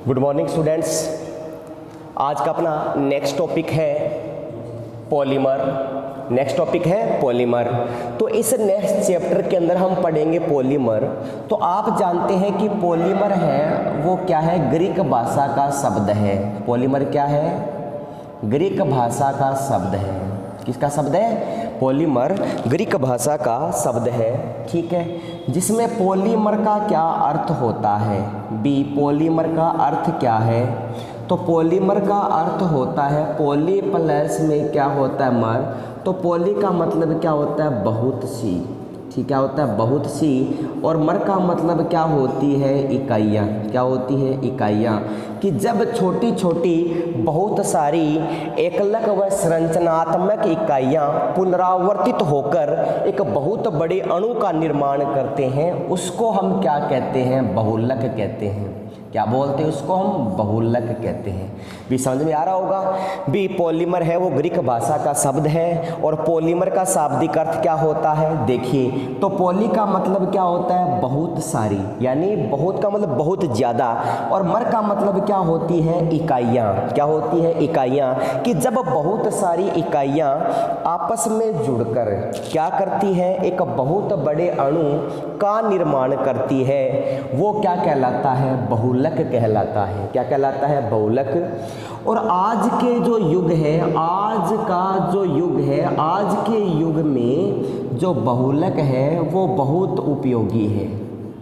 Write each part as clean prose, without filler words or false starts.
Good morning students. आज का अपना नेक्स्ट टॉपिक है पॉलीमर। नेक्स्ट टॉपिक है पॉलीमर। तो इस नेक्स्ट चैप्टर के अंदर हम पढ़ेंगे पॉलीमर। तो आप जानते हैं कि पॉलीमर है वो क्या है, ग्रीक भाषा का शब्द है। पॉलीमर क्या है, ग्रीक भाषा का शब्द है। किसका शब्द है? पॉलीमर ग्रीक भाषा का शब्द है, ठीक है। जिसमें पॉलीमर का क्या अर्थ होता है? बी, पॉलीमर का अर्थ क्या है? तो पॉलीमर का अर्थ होता है पॉली प्लस में क्या होता है, मर। तो पॉली का मतलब क्या होता है, बहुत सी, ठीक, क्या होता है, बहुत सी। और मर का मतलब क्या होती है, इकाइयाँ। क्या होती है, इकाइयाँ। कि जब छोटी छोटी बहुत सारी एकलक व संरचनात्मक इकाइयाँ पुनरावर्तित होकर एक बहुत बड़े अणु का निर्माण करते हैं, उसको हम क्या कहते हैं, बहुलक कहते हैं। क्या बोलते हैं उसको, हम बहुलक कहते हैं। भी समझ में आ रहा होगा। भी पॉलीमर है वो ग्रीक भाषा का शब्द है। और पॉलीमर का शाब्दिक अर्थ क्या होता है, देखिए। तो पॉली का मतलब क्या होता है, बहुत सारी, यानी बहुत का मतलब बहुत ज़्यादा। और मर का मतलब क्या होती है, इकाइयाँ। क्या होती है, इकाइयाँ। कि जब बहुत सारी इकाइयाँ आपस में जुड़कर क्या करती है, एक बहुत बड़े अणु का निर्माण करती है, वो क्या कहलाता है, बहुलक कहलाता है। क्या कहलाता है, बहुलक। और आज के जो युग है, आज का जो युग है, आज के युग में जो बहुलक है वो बहुत उपयोगी है।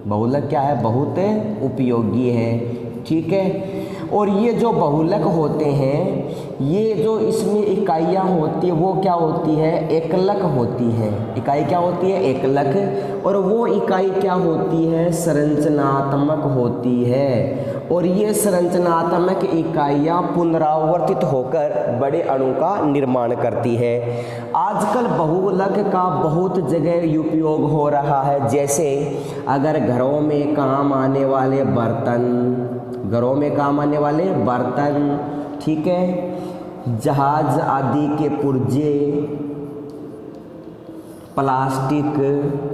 बहुलक क्या है, बहुत उपयोगी है, ठीक है। और ये जो बहुलक होते हैं, ये जो इसमें इकाइयाँ होती है वो क्या होती है, एकलक होती है। इकाई क्या होती है, एकलक। और वो इकाई क्या होती है, संरचनात्मक होती है। और ये संरचनात्मक इकाइयाँ पुनरावर्तित होकर बड़े अणु का निर्माण करती है। आजकल बहुलक का बहुत जगह उपयोग हो रहा है। जैसे अगर घरों में काम आने वाले बर्तन, घरों में काम आने वाले बर्तन, ठीक है, जहाज आदि के पुर्जे, प्लास्टिक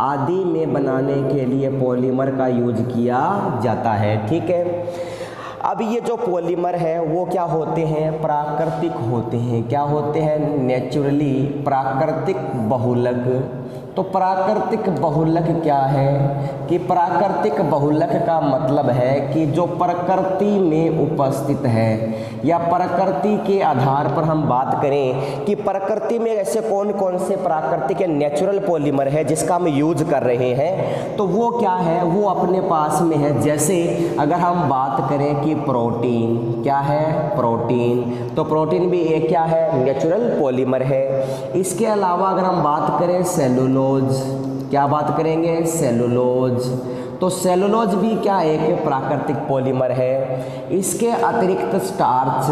आदि में बनाने के लिए पॉलीमर का यूज किया जाता है, ठीक है। अब ये जो पॉलीमर है वो क्या होते हैं, प्राकृतिक होते हैं। क्या होते हैं, नेचुरली, प्राकृतिक बहुलक। तो प्राकृतिक बहुलक क्या है, कि प्राकृतिक बहुलक का मतलब है कि जो प्रकृति में उपस्थित है, या प्रकृति के आधार पर हम बात करें कि प्रकृति में ऐसे कौन कौन से प्राकृतिक या नेचुरल पॉलीमर है जिसका हम यूज कर रहे हैं, तो वो क्या है, वो अपने पास में है। जैसे अगर हम बात करें कि प्रोटीन, क्या है, प्रोटीन, तो प्रोटीन भी एक क्या है, नेचुरल पॉलीमर है। इसके अलावा अगर हम बात करें सेलुलोज, क्या बात करेंगे, सेलुलोज, तो सेलुलोज भी क्या, एक प्राकृतिक पॉलीमर है। इसके अतिरिक्त स्टार्च,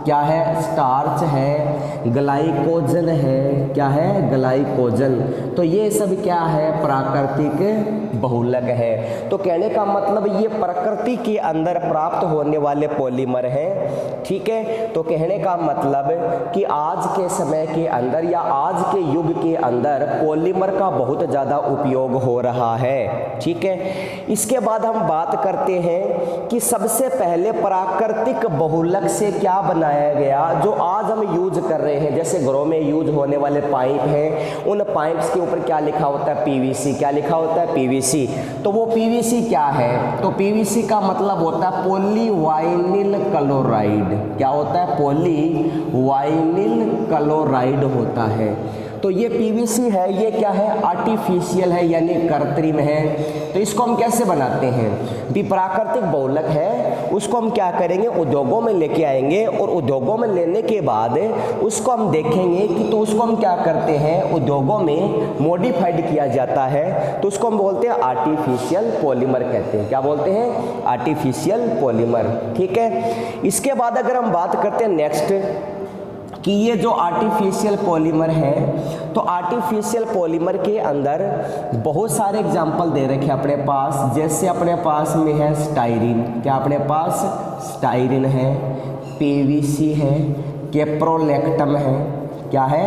क्या है, स्टार्च है, ग्लाइकोजन है, क्या है, ग्लाइकोजन। तो ये सब क्या है, प्राकृतिक बहुलक है। तो कहने का मतलब ये प्रकृति के अंदर प्राप्त होने वाले पॉलीमर हैं, ठीक है। तो कहने का मतलब कि आज के समय के अंदर या आज के युग के अंदर पॉलीमर का बहुत ज़्यादा उपयोग हो रहा है, ठीक है। इसके बाद हम बात करते हैं कि सबसे पहले प्राकृतिक बहुलक से क्या बनाया गया, जो आज हम यूज कर रहे हैं। जैसे घरों में यूज होने वाले पाइप हैं, उन पाइप्स के ऊपर क्या लिखा होता है, पीवीसी। क्या लिखा होता है, पीवीसी। तो वो पीवीसी क्या है, तो पीवीसी का मतलब होता है पॉलीवाइनिल क्लोराइड। क्या होता है, पॉलीवाइनिल क्लोराइड होता है। तो ये पीवीसी है, ये क्या है, आर्टिफिशियल है, यानी कृत्रिम है। तो इसको हम कैसे बनाते हैं, भी प्राकृतिक बहुलक है, उसको हम क्या करेंगे, उद्योगों में लेके आएंगे। और उद्योगों में लेने के बाद उसको हम देखेंगे कि तो उसको हम क्या करते हैं, उद्योगों में मॉडिफाइड किया जाता है। तो उसको हम बोलते हैं आर्टिफिशियल पॉलीमर कहते हैं। क्या बोलते हैं, आर्टिफिशियल पॉलीमर, ठीक है। इसके बाद अगर हम बात करते हैं नेक्स्ट कि ये जो आर्टिफिशियल पॉलीमर है, तो आर्टिफिशियल पॉलीमर के अंदर बहुत सारे एग्जाम्पल दे रखे हैं अपने पास। जैसे अपने पास में है स्टाइरिन, क्या अपने पास, स्टाइरिन है, पीवीसी है, कैप्रोलैक्टम है, क्या है,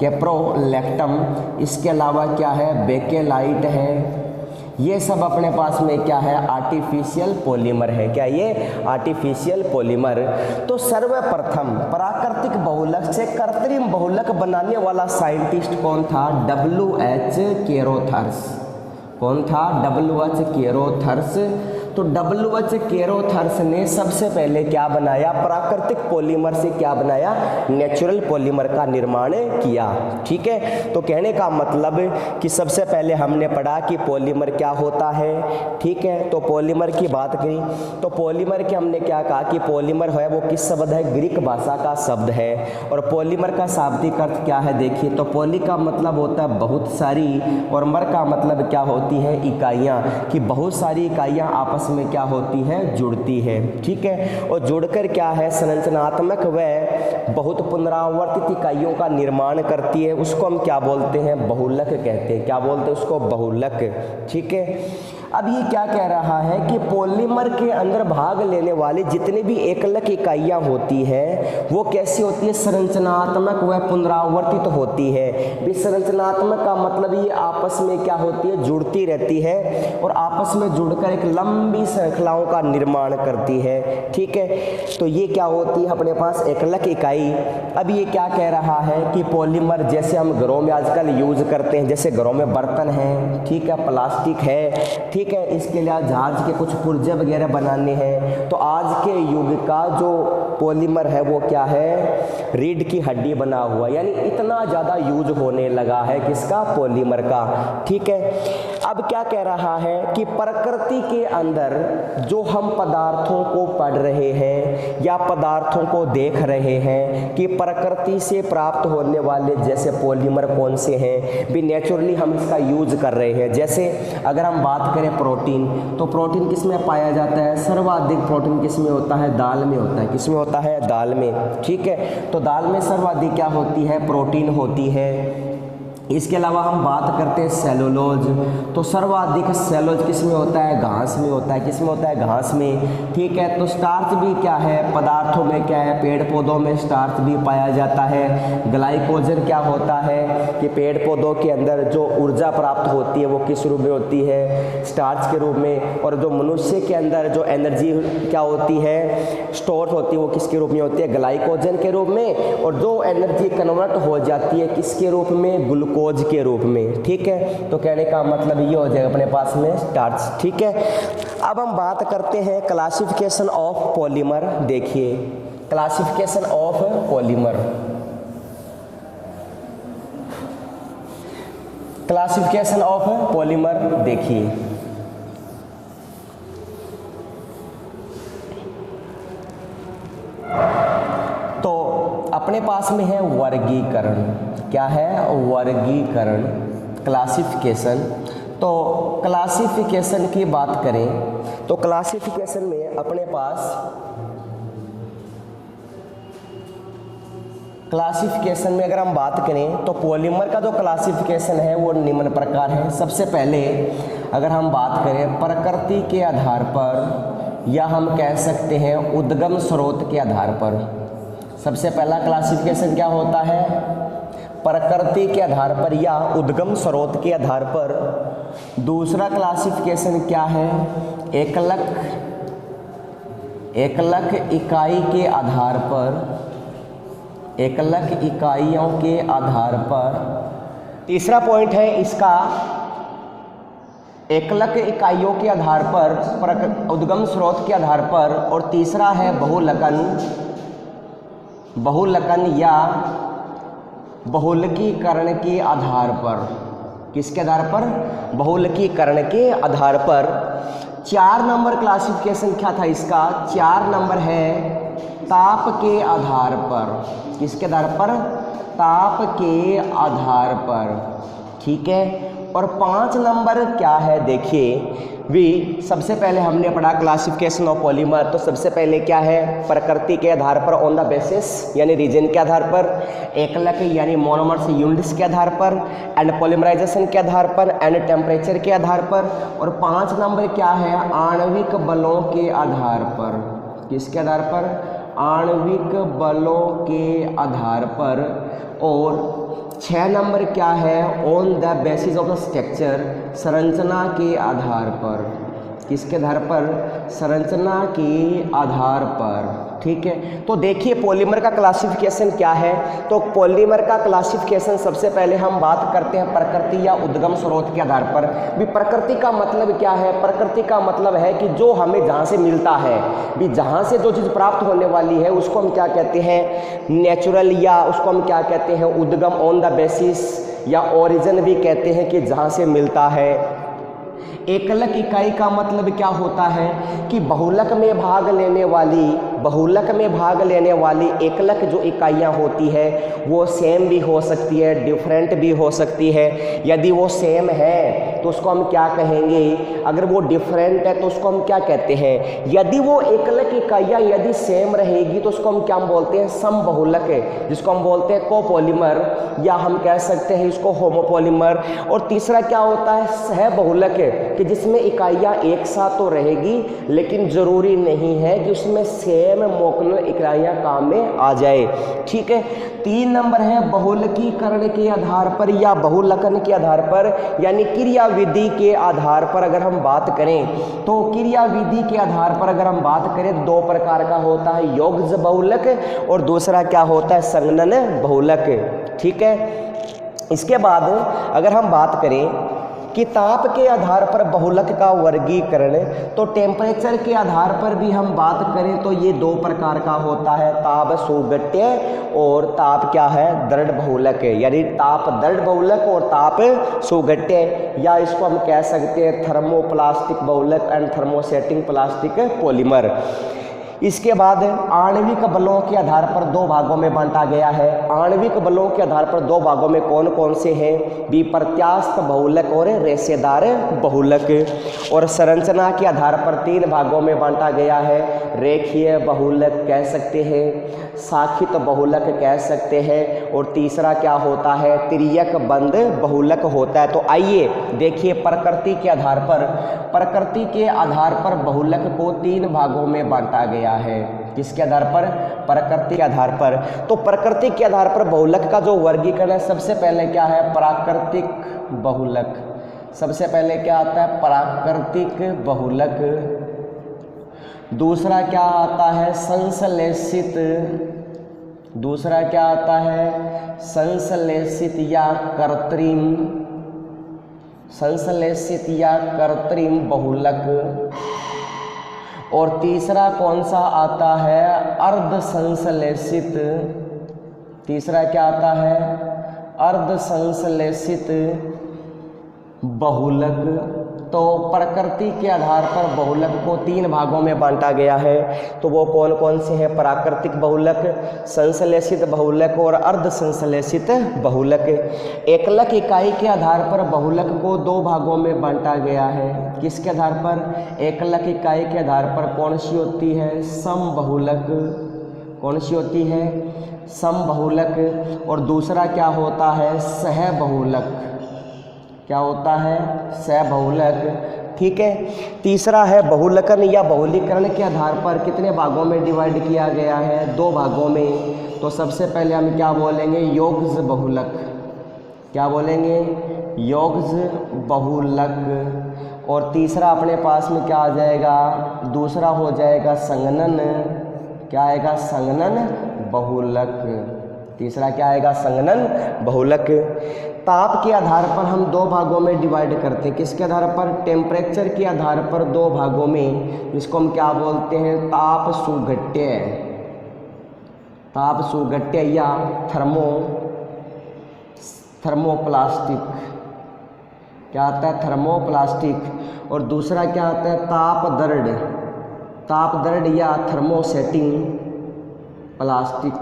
कैप्रोलैक्टम। इसके अलावा क्या है, बेकेलाइट है, ये सब अपने पास में क्या है, आर्टिफिशियल पॉलीमर है। क्या ये आर्टिफिशियल पॉलीमर। तो सर्वप्रथम प्राकृतिक बहुलक से कृत्रिम बहुलक बनाने वाला साइंटिस्ट कौन था, WH कैरोथर्स। कौन था, WH कैरोथर्स। तो WH कैरोथर्स ने सबसे पहले क्या बनाया, प्राकृतिक पॉलीमर से क्या बनाया, नेचुरल पॉलीमर का निर्माण किया। ठीक है, तो कहने का मतलब कि सबसे पहले हमने पढ़ा कि पॉलीमर क्या होता है। ठीक है, तो पॉलीमर की बात करी तो पॉलीमर के हमने क्या कहा कि पॉलीमर है वो किस शब्द है, ग्रीक भाषा का शब्द है। और पॉलीमर का शाब्दिक अर्थ क्या है, देखिए तो पॉली का मतलब होता है बहुत सारी, और मर का मतलब क्या होती है, इकाइयाँ, कि बहुत सारी इकाइयाँ आपस में क्या होती है, जुड़ती है। ठीक है, और जुड़कर क्या है, संरचनात्मक व बहुत पुनरावर्तित इकाइयों का निर्माण करती है। उसको हम क्या बोलते हैं, बहुलक कहते हैं। क्या बोलते हैं उसको, बहुलक। ठीक है, अब ये क्या कह रहा है कि पॉलीमर के अंदर भाग लेने वाली जितनी भी एकलक इकाइयाँ होती है वो कैसी होती है, संरचनात्मक व पुनरावर्तित होती है। विसंरचनात्मक का मतलब ये आपस में क्या होती है, जुड़ती रहती है और आपस में जुड़कर एक लंबी श्रृंखलाओं का निर्माण करती है। ठीक है, तो ये क्या होती है अपने पास, एकलक इकाई। अब ये क्या कह रहा है कि पॉलीमर जैसे हम घरों में आजकल यूज करते हैं, जैसे घरों में बर्तन हैं, ठीक है, प्लास्टिक है, ठीक है, इसके लिए जहाज के कुछ पुर्जे वगैरह बनाने हैं, तो आज के युग का जो पॉलीमर है वो क्या है, रीढ़ की हड्डी बना हुआ, यानी इतना ज़्यादा यूज होने लगा है किसका, पॉलीमर का। ठीक है, अब क्या कह रहा है कि प्रकृति के अंदर जो हम पदार्थों को पढ़ रहे हैं या पदार्थों को देख रहे हैं कि प्रकृति से प्राप्त होने वाले जैसे पॉलीमर कौन से हैं, भी नेचुरली हम इसका यूज कर रहे हैं। जैसे अगर हम बात करें प्रोटीन, तो प्रोटीन किस में पाया जाता है, सर्वाधिक प्रोटीन किस में होता है, दाल में होता है। किस में होता है, दाल में। ठीक है, तो दाल में सर्वाधिक क्या होती है, प्रोटीन होती है। इसके अलावा हम बात करते हैं सेलुलोज, तो सर्वाधिक सेलुलोज किस में होता है, घास में होता है। किस में होता है, घास में। ठीक है, तो स्टार्च भी क्या है, पदार्थों में क्या है, पेड़ पौधों में स्टार्च भी पाया जाता है। ग्लाइकोजन क्या होता है कि पेड़ पौधों के अंदर जो ऊर्जा प्राप्त होती है वो किस रूप में होती है, स्टार्च के रूप में। और जो मनुष्य के अंदर जो एनर्जी क्या होती है, स्टोर होती है, वो किसके रूप में होती है, ग्लाइकोजन के रूप में। और जो एनर्जी कन्वर्ट हो जाती है किसके रूप में, ग्लूकोज के रूप में। ठीक है, तो कहने का मतलब ये हो जाएगा अपने पास में स्टार्च। ठीक है, अब हम बात करते हैं क्लासिफिकेशन ऑफ पॉलीमर। देखिए classification of polymer, classification of polymer देखिए, तो अपने पास में है वर्गीकरण। क्या है, वर्गीकरण, क्लासिफिकेशन। तो क्लासिफिकेशन की बात करें तो क्लासिफिकेशन में अपने पास क्लासिफिकेशन में अगर हम बात करें तो पॉलीमर का जो क्लासिफिकेशन है वो निम्न प्रकार है। सबसे पहले अगर हम बात करें प्रकृति के आधार पर या हम कह सकते हैं उद्गम स्रोत के आधार पर, सबसे पहला क्लासिफिकेशन क्या होता है, प्रकृति के आधार पर या उद्गम स्रोत के आधार पर। दूसरा क्लासिफिकेशन क्या है, एकलक इकाई के आधार पर, एकलक इकाइयों के आधार पर। तीसरा पॉइंट है इसका एकलक इकाइयों के आधार पर, उद्गम स्रोत के आधार पर। और तीसरा है बहुलकन या बहुलकीकरण के आधार पर। किसके आधार पर, बहुलकीकरण के आधार पर। 4 नंबर क्लासिफिकेशन क्या था इसका, 4 नंबर है ताप के आधार पर। किसके आधार पर, ताप के आधार पर। ठीक है, और 5 नंबर क्या है, देखिए भी सबसे पहले हमने पढ़ा क्लासिफिकेशन ऑफ पॉलीमर। तो सबसे पहले क्या है, प्रकृति के आधार पर, ऑन द बेसिस यानी रीजन के आधार पर, एकलक यानी मोनोमर्स यूनिट्स के आधार पर, एंड पॉलीमराइजेशन के आधार पर, एंड टेम्परेचर के आधार पर। और 5 नंबर क्या है, आणविक बलों के आधार पर। किसके आधार पर, आणविक बलों के आधार पर। और 6 नंबर क्या है, on the basis of the structure संरचना के आधार पर, किसके आधार पर? संरचना के आधार पर। ठीक है, तो देखिए पॉलीमर का क्लासिफिकेशन क्या है। तो पॉलीमर का क्लासिफिकेशन सबसे पहले हम बात करते हैं प्रकृति या उद्गम स्रोत के आधार पर। भी प्रकृति का मतलब क्या है? प्रकृति का मतलब है कि जो हमें जहाँ से मिलता है, भी जहाँ से जो चीज़ प्राप्त होने वाली है उसको हम क्या कहते हैं? नेचुरल, या उसको हम क्या कहते हैं? उद्गम, ऑन द बेसिस, या ओरिजिन भी कहते हैं कि जहाँ से मिलता है। एकलक इकाई का मतलब क्या होता है कि बहुलक में भाग लेने वाली एकलक जो इकाइयाँ होती है वो सेम भी हो सकती है, डिफरेंट भी हो सकती है। यदि वो सेम है तो उसको हम क्या कहेंगे? अगर वो डिफरेंट है तो उसको हम क्या कहते हैं? यदि वो एकलक इकाइयाँ यदि सेम रहेगी तो उसको हम क्या बोलते हैं? समबहुलक, जिसको हम बोलते हैं कोपॉलीमर, या हम कह सकते हैं इसको होमोपॉलीमर। और तीसरा क्या होता है? सहबहुलक, कि जिसमें इकाइयाँ एक साथ तो रहेगी लेकिन ज़रूरी नहीं है कि उसमें सेम मोलकुलर इकाइयाँ काम में आ जाए। ठीक है। 3 नंबर है बहुलकीकरण के आधार पर या बहुलकन के आधार पर, यानी क्रियाविधि के आधार पर अगर हम बात करें तो क्रियाविधि के आधार पर अगर हम बात करें तो 2 प्रकार का होता है, योग्य बहुलक और दूसरा क्या होता है? संघनन बहुलक। ठीक है। इसके बाद अगर हम बात करें कि ताप के आधार पर बहुलक का वर्गीकरण, तो टेम्परेचर के आधार पर भी हम बात करें तो ये 2 प्रकार का होता है, ताप सुगट्य और ताप क्या है? दृढ़ बहुलक, यानी ताप दृढ़ बहुलक और ताप सुगट्य, या इसको हम कह सकते हैं थर्मोप्लास्टिक बहुलक एंड थर्मोसेटिंग प्लास्टिक पॉलीमर। इसके बाद आणविक बलों के आधार पर 2 भागों में बांटा गया है। आणविक बलों के आधार पर 2 भागों में कौन कौन से हैं? भी प्रत्यास्थ बहुलक और रेशेदार बहुलक। और संरचना के आधार पर 3 भागों में बांटा गया है, रेखीय बहुलक कह सकते हैं, शाखित बहुलक कह सकते हैं, और तीसरा क्या होता है? तिर्यक बंद बहुलक होता है। तो आइए देखिए प्रकृति के आधार पर बहुलक को 3 भागों में बांटा गया है। किसके आधार पर? प्रकृति के आधार पर। तो प्रकृति के आधार पर बहुलक का जो वर्गीकरण है, सबसे पहले क्या है? प्राकृतिक बहुलक। सबसे पहले क्या आता है? प्राकृतिक बहुलक। दूसरा क्या आता है? संश्लेषित। दूसरा क्या आता है? संश्लेषित या कृत्रिम, संश्लेषित या कृत्रिम बहुलक। और तीसरा कौन सा आता है? अर्ध संश्लेषित। तीसरा क्या आता है? अर्ध संश्लेषित बहुलक। तो प्रकृति के आधार पर बहुलक को 3 भागों में बांटा गया है। तो वो कौन कौन से हैं? प्राकृतिक बहुलक, संश्लेषित बहुलक और अर्ध संश्लेषित बहुलक। एकलक इकाई के आधार पर बहुलक को 2 भागों में बांटा गया है। किसके आधार पर? एकलक इकाई के आधार पर कौन सी होती है? समबहुलक। कौन सी होती है? समबहुलक। और दूसरा क्या होता है? सहबहुलक। क्या होता है? सहबहुलक। ठीक है। तीसरा है बहुलकन या बहुलीकरण के आधार पर कितने भागों में डिवाइड किया गया है? 2 भागों में। तो सबसे पहले हम क्या बोलेंगे? योग्य बहुलक। क्या बोलेंगे? योग्य बहुलक। और तीसरा अपने पास में क्या आ जाएगा? दूसरा हो जाएगा संघनन। क्या आएगा? संघनन बहुलक। तीसरा क्या आएगा? संघनन बहुलक। ताप के आधार पर हम 2 भागों में डिवाइड करते हैं। किसके आधार पर? टेम्परेचर के आधार पर 2 भागों में, जिसको हम क्या बोलते हैं? ताप सुघट्य। ताप सुघट्य या थर्मोप्लास्टिक। क्या आता है? थर्मोप्लास्टिक। और दूसरा क्या आता है? ताप दृढ़। ताप दृढ़ या थर्मोसेटिंग प्लास्टिक,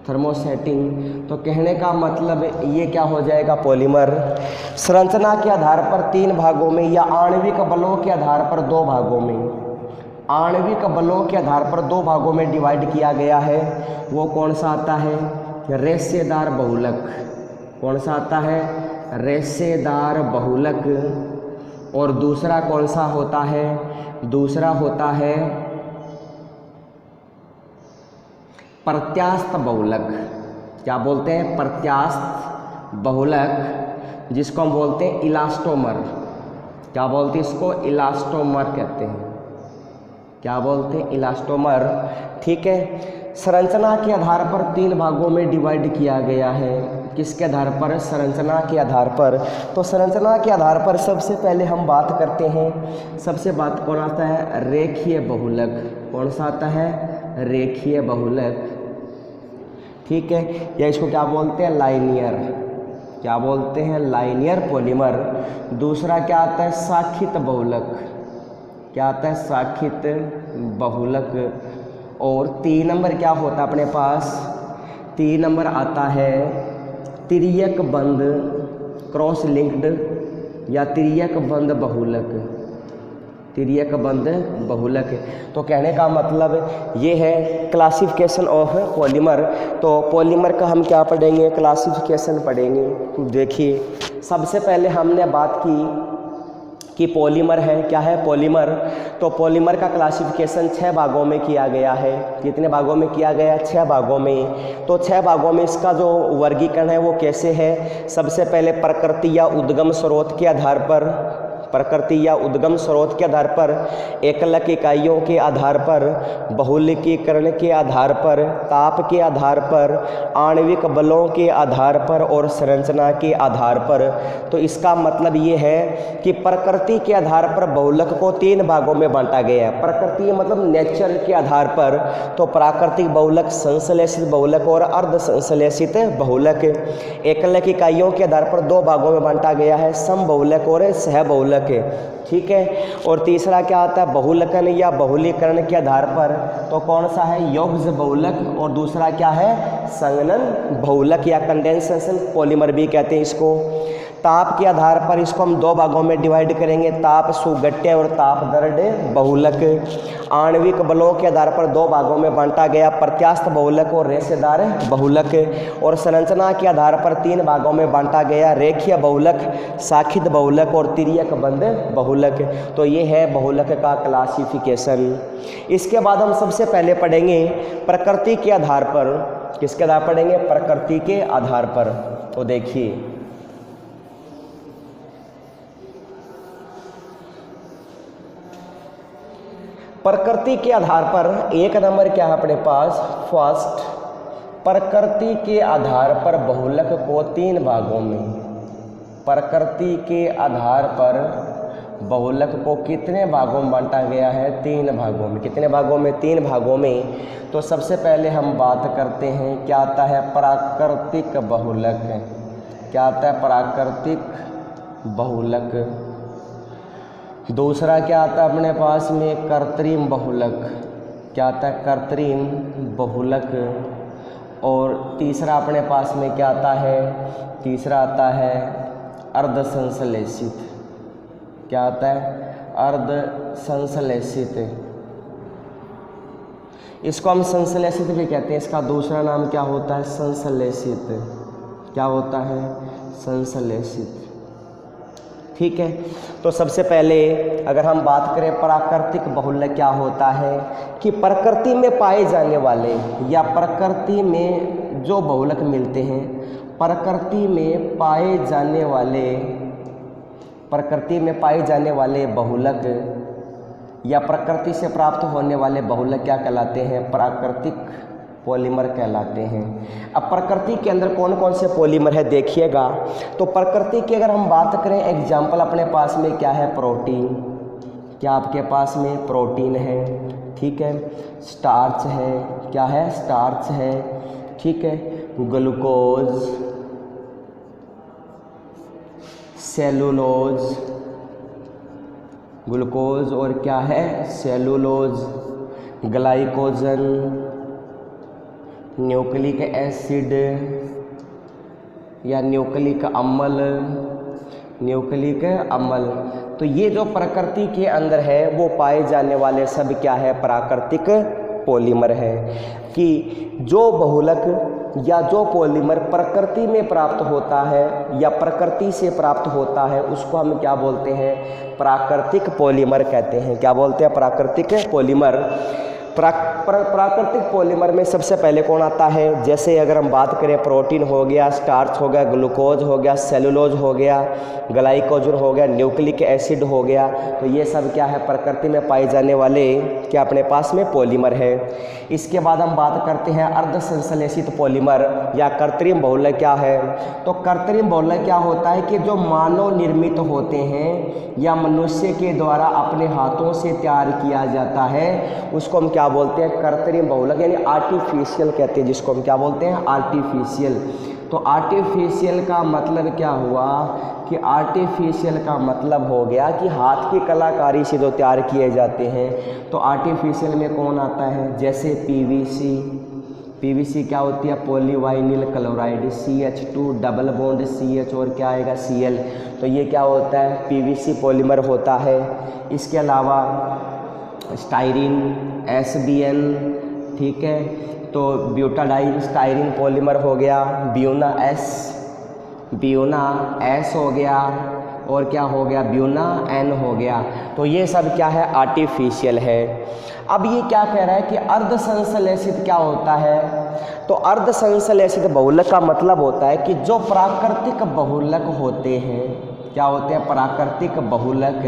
थर्मोसेटिंग। तो कहने का मतलब ये क्या हो जाएगा? पॉलीमर। संरचना के आधार पर 3 भागों में या आणविक बलों के आधार पर 2 भागों में, आणविक बलों के आधार पर 2 भागों में डिवाइड किया गया है। वो कौन सा आता है? रेशेदार बहुलक। कौन सा आता है? रेशेदार बहुलक। और दूसरा कौन सा होता है? दूसरा होता है प्रत्यास्थ बहुलक। क्या बोलते हैं? प्रत्यास्थ बहुलक। जिसको हम बोलते हैं इलास्टोमर। क्या बोलते हैं इसको? इलास्टोमर कहते हैं। क्या बोलते हैं? इलास्टोमर। ठीक है। संरचना के आधार पर 3 भागों में डिवाइड किया गया है। किसके आधार पर? संरचना के आधार पर। तो संरचना के आधार पर सबसे पहले हम बात करते हैं, सबसे बात कौन आता है? रेखीय बहुलक। कौन सा आता है? रेखीय बहुलक। ठीक है, या इसको क्या बोलते हैं? लाइनियर। क्या बोलते हैं? Linear polymer. दूसरा क्या आता है? शाखित बहुलक। क्या आता है? शाखित बहुलक। और 3 नंबर क्या होता है अपने पास? 3 नंबर आता है तिर्यक बंध क्रॉस लिंक्ड या तिर्यक बंध बहुलक। तिर्यक बंध बहुलक। तो कहने का मतलब ये है क्लासिफिकेशन ऑफ पॉलीमर। तो पॉलीमर का हम क्या पढ़ेंगे? क्लासिफिकेशन पढ़ेंगे। देखिए, सबसे पहले हमने बात की कि पॉलीमर है। क्या है? पॉलीमर। तो पॉलीमर का क्लासिफिकेशन 6 भागों में किया गया है। कितने भागों में किया गया? 6 भागों में। तो 6 भागों में इसका जो वर्गीकरण है वो कैसे है? सबसे पहले प्रकृति या उद्गम स्रोत के आधार पर, प्रकृति या उद्गम स्रोत के आधार पर, एकलक इकाइयों के आधार पर, बहुलकीकरण के आधार पर, ताप के आधार पर, आणविक बलों के आधार पर और संरचना के आधार पर। तो इसका मतलब ये है कि प्रकृति के आधार पर बहुलक को 3 भागों में बांटा गया है। प्रकृति मतलब नेचर के आधार पर। तो प्राकृतिक बहुलक, संश्लेषित बहुलक और अर्ध संश्लेषित बहुलक। एकलक इकाइयों के आधार पर 2 भागों में बांटा गया है, समबहुलक और सहबहुलक। ठीक है। और तीसरा क्या आता है? बहुलकन या बहुलीकरण के आधार पर। तो कौन सा है? योग्य बहुलक। और दूसरा क्या है? संघनन बहुलक या कंडेंसेशन पॉलीमर भी कहते हैं इसको। ताप के आधार पर इसको हम 2 भागों में डिवाइड करेंगे, ताप सुगट्य और ताप दर्द बहुलक। आणविक बलों के आधार पर 2 भागों में बांटा गया, प्रत्यास्थ बहुलक और रेशेदार बहुलक। और संरचना के आधार पर 3 भागों में बांटा गया, रेखीय बहुलक, शाखित बहुलक और तिर्यक बंध बहुलक। तो ये है बहुलक का क्लासिफिकेशन। इसके बाद हम सबसे पहले पढ़ेंगे प्रकृति के आधार पर। किसके आधार पढ़ेंगे? प्रकृति के आधार पर। तो देखिए, प्रकृति के आधार पर 1 नंबर क्या है अपने पास? फर्स्ट, प्रकृति के आधार पर बहुलक को 3 भागों में, प्रकृति के आधार पर बहुलक को कितने भागों में बांटा गया है? 3 भागों में। कितने भागों में? 3 भागों में। तो सबसे पहले हम बात करते हैं, क्या आता है? प्राकृतिक बहुलक। क्या आता है? प्राकृतिक बहुलक। दूसरा क्या आता है अपने पास में? कृत्रिम बहुलक। क्या आता है? कृत्रिम बहुलक। और तीसरा अपने पास में क्या आता है? तीसरा आता है अर्ध संश्लेषित। क्या आता है? अर्ध संश्लेषित। इसको हम संश्लेषित भी कहते हैं। इसका दूसरा नाम क्या होता है? संश्लेषित। क्या होता है? संश्लेषित। ठीक है। तो सबसे पहले अगर हम बात करें प्राकृतिक बहुलक क्या होता है, कि प्रकृति में पाए जाने वाले या प्रकृति में जो बहुलक मिलते हैं, प्रकृति में पाए जाने वाले, प्रकृति में पाए जाने वाले बहुलक या प्रकृति से प्राप्त होने वाले बहुलक क्या कहलाते हैं? प्राकृतिक पॉलीमर कहलाते हैं। अब प्रकृति के अंदर कौन कौन से पॉलीमर है देखिएगा। तो प्रकृति की अगर हम बात करें, एग्जाम्पल अपने पास में क्या है? प्रोटीन। क्या आपके पास में? प्रोटीन है। ठीक है। स्टार्च है। क्या है? स्टार्च है। ठीक है। ग्लूकोज, सेलुलोज, ग्लूकोज और क्या है? सेलुलोज, ग्लाइकोजन, न्यूक्लिक एसिड या न्यूक्लिक अम्ल, न्यूक्लिक अम्ल। तो ये जो प्रकृति के अंदर है वो पाए जाने वाले सब क्या है? प्राकृतिक पॉलीमर है। कि जो बहुलक या जो पॉलीमर प्रकृति में प्राप्त होता है या प्रकृति से प्राप्त होता है उसको हम क्या बोलते हैं? प्राकृतिक पॉलीमर कहते हैं। क्या बोलते हैं? प्राकृतिक पॉलीमर। प्राकृतिक पॉलीमर में सबसे पहले कौन आता है? जैसे अगर हम बात करें प्रोटीन हो गया, स्टार्च हो गया, ग्लूकोज हो गया, सेलुलोज हो गया, ग्लाइकोजन हो गया, न्यूक्लिक एसिड हो गया, तो ये सब क्या है? प्रकृति में पाए जाने वाले क्या अपने पास में पॉलीमर है। इसके बाद हम बात करते हैं अर्ध संश्लेषित पॉलीमर या कृत्रिम बहुलक क्या है? तो कृत्रिम बहुलक क्या होता है कि जो मानव निर्मित होते हैं या मनुष्य के द्वारा अपने हाथों से तैयार किया जाता है, उसको हम क्या बोलते हैं? कृत्रिम बहुलक, यानी आर्टिफिशियल कहते हैं, जिसको हम क्या बोलते हैं? आर्टिफिशियल। तो आर्टिफिशियल का मतलब क्या हुआ कि आर्टिफिशियल का मतलब हो गया कि हाथ की कलाकारी से जो तैयार किए जाते हैं। तो आर्टिफिशियल में कौन आता है? जैसे पीवीसी क्या होती है? Polyvinyl chloride, CH2 double bond CH और क्या आएगा? Cl। तो ये क्या होता है? पीवीसी पॉलीमर होता है। इसके अलावा स्टाइरिन, SBN, ठीक है, तो ब्यूटाडाइन स्टाइरिन पॉलीमर हो गया, ब्यूना S हो गया, और क्या हो गया? ब्यूना N हो गया। तो ये सब क्या है? आर्टिफिशियल है। अब ये क्या कह रहा है कि अर्ध संश्लेषित क्या होता है? तो अर्ध संश्लेषित बहुलक का मतलब होता है कि जो प्राकृतिक बहुलक होते हैं, क्या होते हैं? प्राकृतिक बहुलक।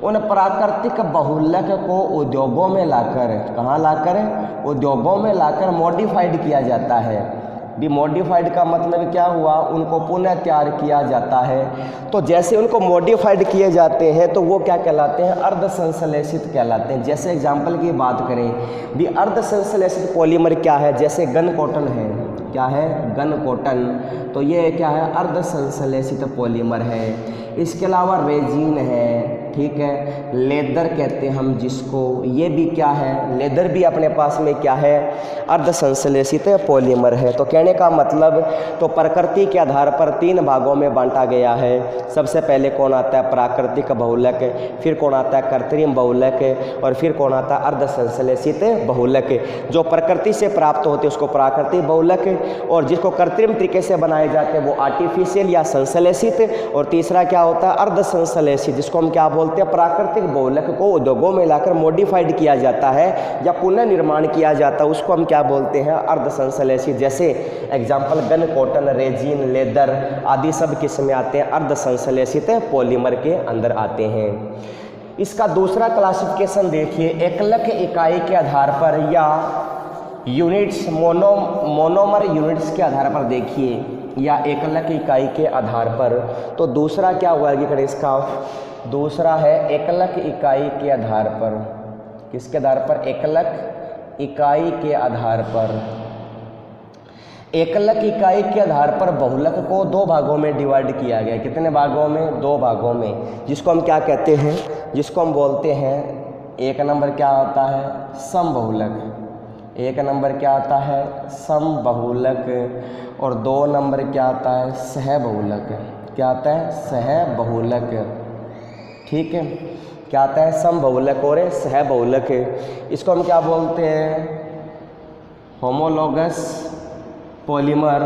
उन प्राकृतिक बहुलक को उद्योगों में लाकर, कहाँ लाकर? उद्योगों में लाकर मॉडिफाइड किया जाता है। भी मॉडिफाइड का मतलब क्या हुआ? उनको पुनः तैयार किया जाता है। तो जैसे उनको मॉडिफाइड किए जाते हैं तो वो क्या कहलाते हैं? अर्ध संश्लेषित कहलाते हैं। जैसे एग्जाम्पल की बात करें भी अर्ध संश्लेषित पॉलीमर क्या है? जैसे गन कॉटन है, क्या है? Gun cotton. तो ये क्या है? अर्ध संश्लेषित पॉलीमर है। इसके अलावा रेजिन है, ठीक है, लेदर कहते हैं हम जिसको, ये भी क्या है? लेदर भी अपने पास में क्या है? अर्ध संश्लेषित पॉलीमर है। तो कहने का मतलब तो प्रकृति के आधार पर 3 भागों में बांटा गया है। सबसे पहले कौन आता है? प्राकृतिक बहुलक, फिर कौन आता है? कृत्रिम बहुलक, और फिर कौन आता है? अर्ध संश्लेषित बहुलक। जो प्रकृति से प्राप्त होते हैं उसको प्राकृतिक बहुलक, और जिसको कृत्रिम तरीके से बनाए जाते हैं वो आर्टिफिशियल या संश्लेषित, और तीसरा क्या होता है? अर्ध संश्लेषित, जिसको हम क्या बोलते हैं? प्राकृतिक बहुलक को उद्योगों में लाकर मॉडिफाइड किया जाता है या पुनः निर्माण किया जाता है, उसको हम क्या बोलते हैं? अर्ध संश्लेषित। जैसे example gun cotton, resin, leather आदि सब किस्में आते हैं अर्ध संश्लेषित पॉलीमर के अंदर आते हैं। इसका दूसरा क्लासिफिकेशन देखिए, एकलक इकाई के आधार पर या यूनिट्स, मोनोमर यूनिट्स के आधार पर देखिए, या एकलक इकाई के आधार पर। तो दूसरा क्या वर्गीकरण इसका? दूसरा है एकलक इकाई के आधार पर। किसके आधार पर? एकलक इकाई के आधार पर। एकलक इकाई के आधार पर बहुलक को 2 भागों में डिवाइड किया गया। कितने भागों में? 2 भागों में, जिसको हम क्या कहते हैं? जिसको हम बोलते हैं, एक नंबर क्या आता है? समबहुलक। एक नंबर क्या आता है? समबहुलक, और 2 नंबर क्या आता है? सहबहुलक। क्या आता है? सहबहुलक, ठीक है। क्या आता है? समबहुलक और सहबहुलक। इसको हम क्या बोलते हैं? होमोलोगस पॉलीमर,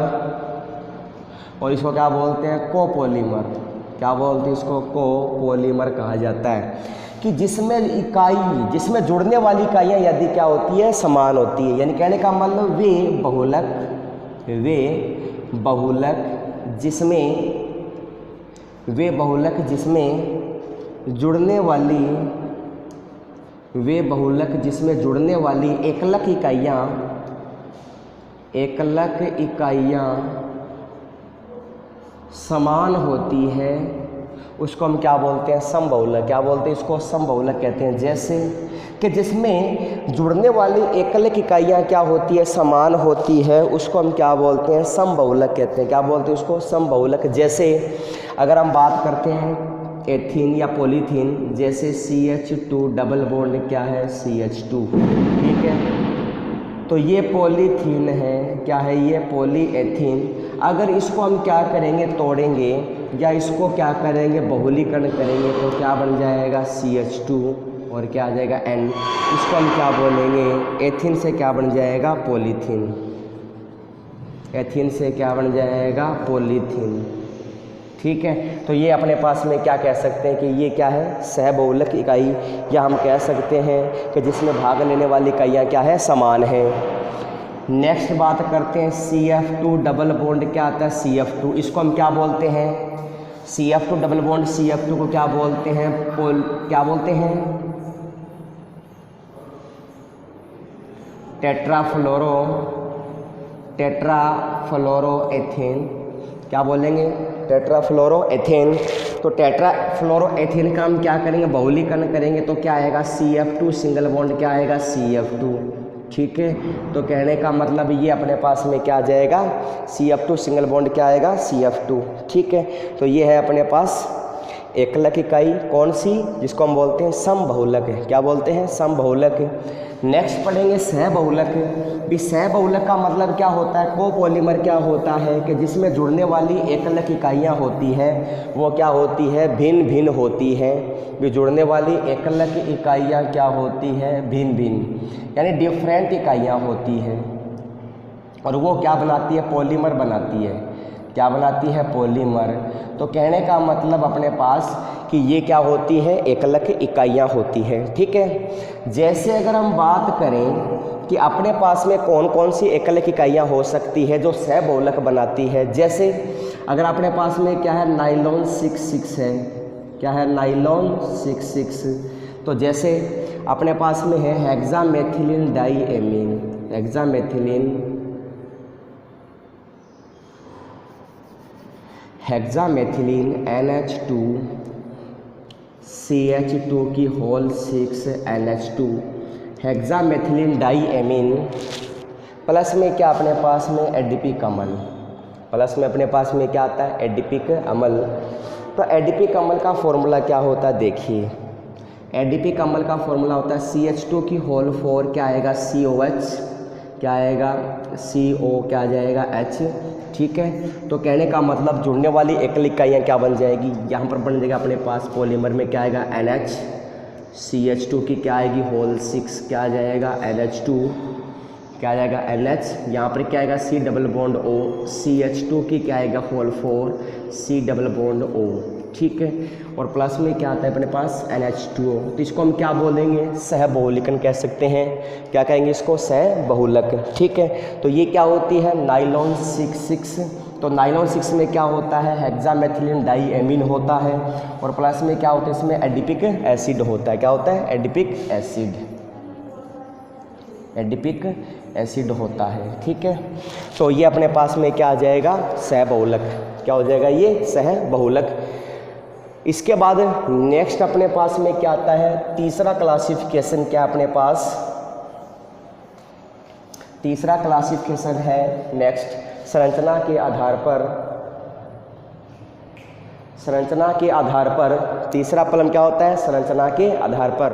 और इसको क्या बोलते हैं? कोपॉलीमर। क्या बोलते हैं इसको? कोपॉलीमर कहा जाता है। कि जिसमें जुड़ने वाली इकाइयाँ यदि क्या होती है? समान होती है। यानी कहने का मतलब वे बहुलक जिसमें जुड़ने वाली एकलक इकाइयाँ समान होती है, उसको हम क्या बोलते हैं? समबहुलक। क्या बोलते हैं इसको? समबहुलक कहते हैं। जैसे कि जिसमें जुड़ने वाली एकलक इकाइयाँ क्या होती है? समान होती है, उसको हम क्या बोलते हैं? समबहुलक कहते हैं। क्या बोलते हैं उसको? समबहुलक। जैसे अगर हम बात करते हैं एथीन या पॉलीथीन, जैसे CH2 डबल बॉन्ड क्या है? CH2, ठीक है। तो ये पॉलीथीन है, क्या है? ये पॉलीएथीन। अगर इसको हम क्या करेंगे? तोड़ेंगे या इसको क्या करेंगे? बहुलीकरण करेंगे, तो क्या बन जाएगा? CH2 और क्या आ जाएगा? N। इसको हम क्या बोलेंगे? एथीन से क्या बन जाएगा? पॉलीथीन। एथीन से क्या बन जाएगा? पॉलीथीन, ठीक है। तो ये अपने पास में क्या कह सकते हैं कि ये क्या है, सहबहुलक इकाई, या हम कह सकते हैं कि जिसमें भाग लेने वाली इकाइयाँ क्या है, समान है। नेक्स्ट बात करते हैं CF2 डबल बॉन्ड क्या आता है, CF2, इसको हम क्या बोलते हैं, CF2 डबल बॉन्ड CF2 को क्या बोलते हैं, क्या बोलते हैं, टेट्राफ्लोरोएथेन, क्या बोलेंगे, टेट्राफ्लोरोएथेन। तो टेट्राफ्लोरोएथेन का हम क्या करेंगे, बहुलीकरण करेंगे तो क्या आएगा, CF2 सिंगल बॉन्ड क्या आएगा, CF2, ठीक है। तो कहने का मतलब ये अपने पास में क्या आ जाएगा, CF2 सिंगल बॉन्ड क्या आएगा, CF2, ठीक है। तो ये है अपने पास एकलक इकाई, कौन सी, जिसको हम बोलते हैं समबहुलक, क्या बोलते हैं, समबहुलक। नेक्स्ट पढ़ेंगे सहबहुलक। भी सहबहुलक का मतलब क्या होता है, कोपॉलीमर क्या होता है कि जिसमें जुड़ने वाली एकलक इकाइयाँ होती है वो क्या होती है, भिन्न भिन्न होती है। भी जुड़ने वाली एकलक इकाइयाँ क्या होती है, भिन्न भिन्न, यानी डिफरेंट इकाइयाँ होती हैं, और वो क्या बनाती है, पॉलीमर बनाती है, क्या बनाती है, पॉलीमर। तो कहने का मतलब अपने पास कि ये क्या होती है, एकलक इकाइयाँ होती हैं, ठीक है। जैसे अगर हम बात करें कि अपने पास में कौन कौन सी एकलक इकाइयाँ हो सकती है जो सहबहुलक बनाती है, जैसे अगर अपने पास में क्या है, नाइलॉन 6,6 है, क्या है, नाइलॉन 6,6। तो जैसे अपने पास में है हेक्सामेथिलीन डाईएमीन, हेक्सामेथिलीन NH2 CH2 की होल 6 NH2, हेक्सामेथिलीन डाईएमीन, प्लस में क्या अपने पास में एडिपिक अम्ल, प्लस में अपने पास में क्या आता है, एडिपिक अम्ल। तो एडिपिक अम्ल का फॉर्मूला क्या होता है, देखिए एडिपिक अम्ल का फॉर्मूला होता है CH2 की होल 4 क्या आएगा, COH, क्या आएगा, CO, क्या आ जाएगा, H, ठीक है। तो कहने का मतलब जुड़ने वाली एकलिक इकाइयाँ क्या बन जाएगी, यहाँ पर बन जाएगा अपने पास पॉलीमर में क्या आएगा, NH, CH2 की क्या आएगी, होल 6 क्या आ जाएगा, NH2, क्या आ जाएगा, NH, यहाँ पर क्या आएगा, C double bond O, CH2 की क्या आएगा, whole 4 C double bond O, ठीक है। और प्लस में क्या आता है अपने पास, NH2O। तो इसको हम क्या बोलेंगे, सहबहुलीकरण कह सकते हैं, क्या कहेंगे इसको, सहबहुलक, ठीक है। तो ये क्या होती है, नाइलॉन 6,6। तो नाइलॉन 6 में क्या होता है, हेक्सामेथिलीन डाईएमीन होता है, और प्लस में क्या होता है, इसमें एडिपिक एसिड होता है, क्या होता है, एडिपिक एसिड, एडिपिक एसिड होता है, ठीक है। तो ये अपने पास में क्या आ जाएगा, सहबहुलक, क्या हो जाएगा, ये सहबहुलक। इसके बाद नेक्स्ट अपने पास में क्या आता है, तीसरा क्लासिफिकेशन, क्या अपने पास तीसरा क्लासिफिकेशन है नेक्स्ट, संरचना के आधार पर, संरचना के आधार पर तीसरा कॉलम क्या होता है, संरचना के आधार पर।